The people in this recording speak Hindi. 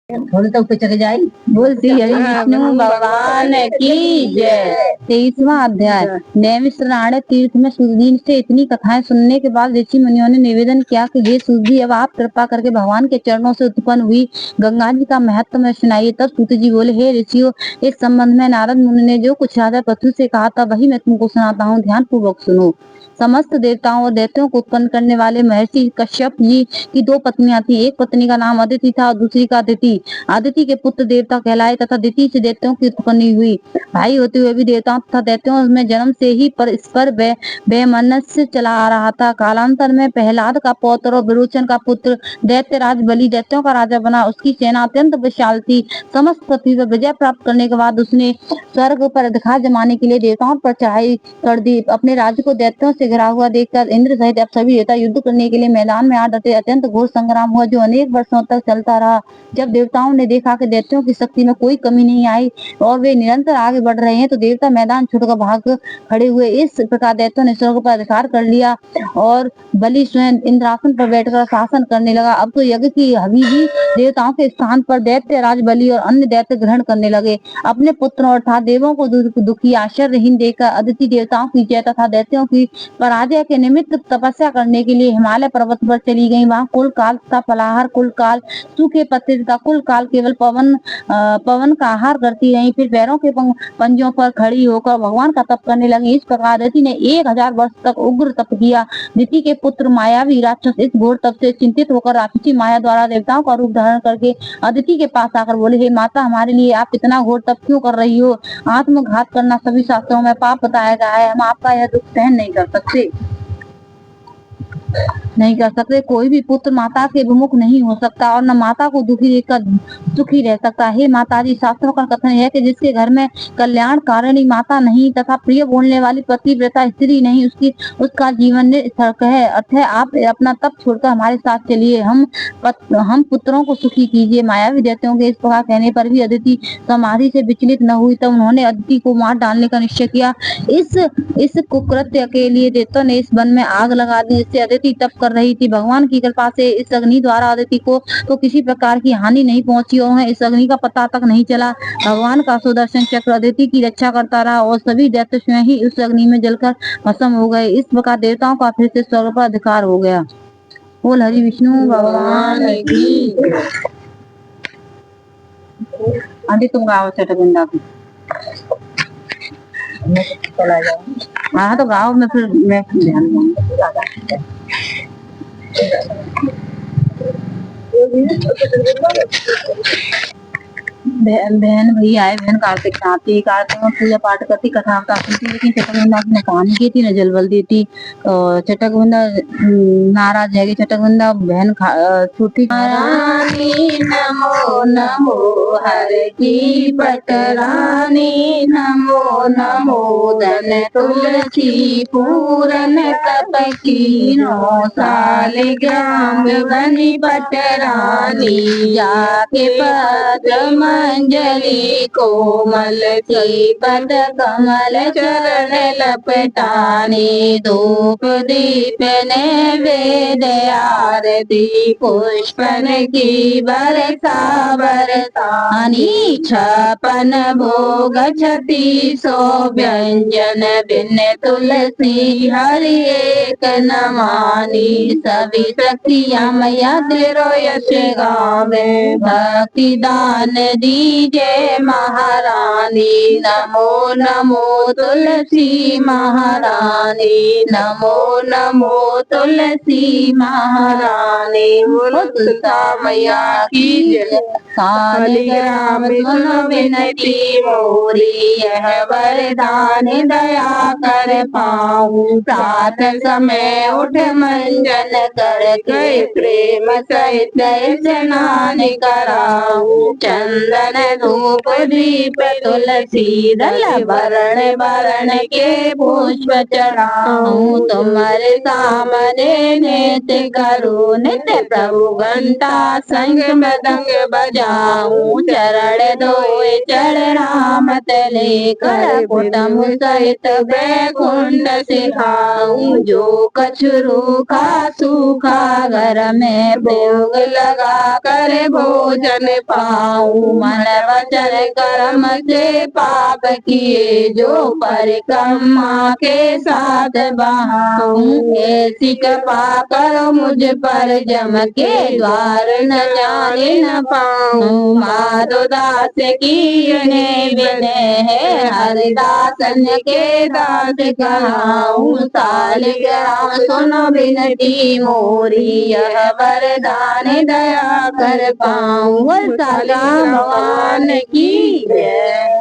थोड़ी तो ऊपर चले जाए। बोलती हरि विष्णु भगवान की जय। 23वां अध्याय। नैमिषारण्य तीर्थ में सूरजी से इतनी कथाएं सुनने के बाद ऋषि मुनियों ने निवेदन किया कि हे सूरजी, अब आप कृपा करके भगवान के चरणों से उत्पन्न हुई गंगा जी का महत्व में सुनाइए। तब सूत जी बोले, हे ऋषियों, इस संबंध में नारद मुनि ने जो कुछ राजा पृथु से कहा था वही मैं तुमको सुनाता हूँ, ध्यान पूर्वक सुनो। समस्त देवताओं और दैत्यों को उत्पन्न करने वाले महर्षि कश्यप जी की 2 पत्नियां थी। एक पत्नी का नाम अदिति था और दूसरी का अदिति। अदिति के पुत्र देवता कहलाए तथा अदिति से दैत्यों की उत्पत्ति हुई। भाई होते हुए भी देवताओं तथा दैत्यों में जन्म से ही परस्पर वैमनस्य चला आ रहा था। कालांतर में प्रहलाद का पौत्र और विरोचन का पुत्र दैत्यराज बलि दैत्यों का राजा बना। उसकी सेना अत्यंत विशाल थी। समस्त पृथ्वी पर विजय प्राप्त करने के बाद उसने स्वर्ग पर अधिकार जमाने के लिए देवताओं पर चढ़ाई कर दी। अपने राज्य को दैत्यों से घिरा हुआ देखकर इंद्र सहित अब सभी देवता युद्ध करने के लिए मैदान में आ डटे। अत्यंत घोर संग्राम हुआ जो अनेक वर्षों तक चलता रहा। जब देवताओं ने देखा कि दैत्यों की शक्ति में कोई कमी नहीं आई और वे निरंतर आगे बढ़ रहे हैं तो देवता मैदान छोड़कर भाग खड़े हुए। इस प्रकार दैत्यों ने स्वर्ग पर अधिकार कर लिया और बलि स्वयं इंद्रासन पर बैठकर शासन करने लगा। अब तो यज्ञ की हवीजी देवताओं के स्थान पर दैत्य राज बलि और अन्य दैत्य ग्रहण करने लगे। अपने पुत्रों अर्थात देवों को दुखी आश्चर्यहीन देखकर अदिति देवताओं की जय तथा दैत्यों की पराजय के निमित्त तपस्या करने के लिए हिमालय पर्वत पर चली गई। वहां कुल काल तथा फलाहार, कुल काल सूखे पत्ते तथा कुल काल केवल पवन का आहार करती रही। फिर पैरों के पंजों पर खड़ी होकर भगवान का तप करने लगी। इस प्रकार अदिति ने 1000 वर्ष तक उग्र तप किया। अदिति के पुत्र मायावी राक्षस इस घोर तप से चिंतित होकर राक्षसी माया द्वारा देवताओं का रूप धारण करके अदिति के पास आकर बोले, हे माता, हमारे लिए आप इतना घोर तप क्यों कर रही हो? आत्मघात करना सभी शास्त्रों में पाप बताया गया है। हम आपका यह दुख सहन नहीं कर सकते। कोई भी पुत्र माता के विमुख नहीं हो सकता और न माता को दुखी देखकर सुखी रह सकता। हे माताजी, शास्त्रों का कथन है कि जिसके घर में कल्याण कारिणी माता नहीं तथा प्रिय बोलने वाली पतिव्रता स्त्री नहीं, उसका जीवन निरर्थक है। अर्थ है, आप अपना तप छोड़कर हमारे साथ चलिए, हम पुत्रों को सुखी कीजिए। मायावी दैत्यों के इस प्रकार कहने पर भी अदिति समाधि से विचलित न हुई। तब उन्होंने अदिति को मार डालने का निश्चय किया। इस कुकृत्य के लिए देवताओं ने इस वन में आग लगा दी जिससे अदिति तप कर रही थी। भगवान की कृपा से इस अग्नि द्वारा अदिति को तो किसी प्रकार की हानि नहीं पहुंची और उन्हें इस अग्नि का पता तक नहीं चला। भगवान का सुदर्शन चक्र अदिति की रक्षा करता रहा और सभी दैत्य स्वयं ही उस अग्नि में जलकर भस्म हो गए। इस प्रकार देवताओं का फिर से स्वर्ग पर अधिकार हो गया। बोल हरि विष्णु भगवान की। आदि तुम गाओ चटकुंडा की। चला जाओ। हाँ तो गाँव में फिर मैं ध्यान दूंगा। बहन भैया आए, बहन कार्तिक आती, कार्तिक में पूजा पाठ करती, कथा सुनती, लेकिन चटकबंदा ने कहानी की थी, न जल बल दी थी। चटकबंदा नाराज है कि चटकबंदा बहन छोटी नमो नमो हर की पटरानी, नमो नमो धन तुलसी पूरन तप की 9 साल ग्राम बनी पटरानी, जाके पद मंजरी कोमल की पद कमल चरण लपटानी, धूप दीप नैवेद्य आरती पुष्पन की बरसा बरसानी, 56 भोग 3600 व्यंजन बिन तुलसी हरि एक नमानी, सभी सखियां मैया तेरो यश गावे, भक्ति दान दीजे महारानी, नमो नमो तुलसी महारानी, नमो नमो तुलसी महारानी। तुलसा मैया की जय। सालिग्राम सुनो विनती मोरी, यह वरदान दया कर पाऊं, प्रात समय उठ मंजन करके प्रेम सहित स्नान कराऊं, चंदन धूप दीप तुलसी दल वरण वरण के पुष्प चढ़ाऊं तुम्हारे सामने नित्य करो नित्य प्रभु घंटा संग मृदंग बजाऊं चरण धोए चरणाम तले कर कुटुंब सहित बैकुंठ सिखाऊं जो कछु रूखा सूखा घर में भोग लगा कर भोजन पाऊं मन वचन कर्म से पाप किए जो परिक्रमा के साथ बहाऊं ऐसी कृपा करो मुझ पर जम के द्वार न जाने न पाऊं माधो दास की विनय है हरिदासन के दास कहाऊं सालिग्राम सुनो विनती मोरी यह वरदान दया कर पाऊं सालिग्राम भगवान की जय।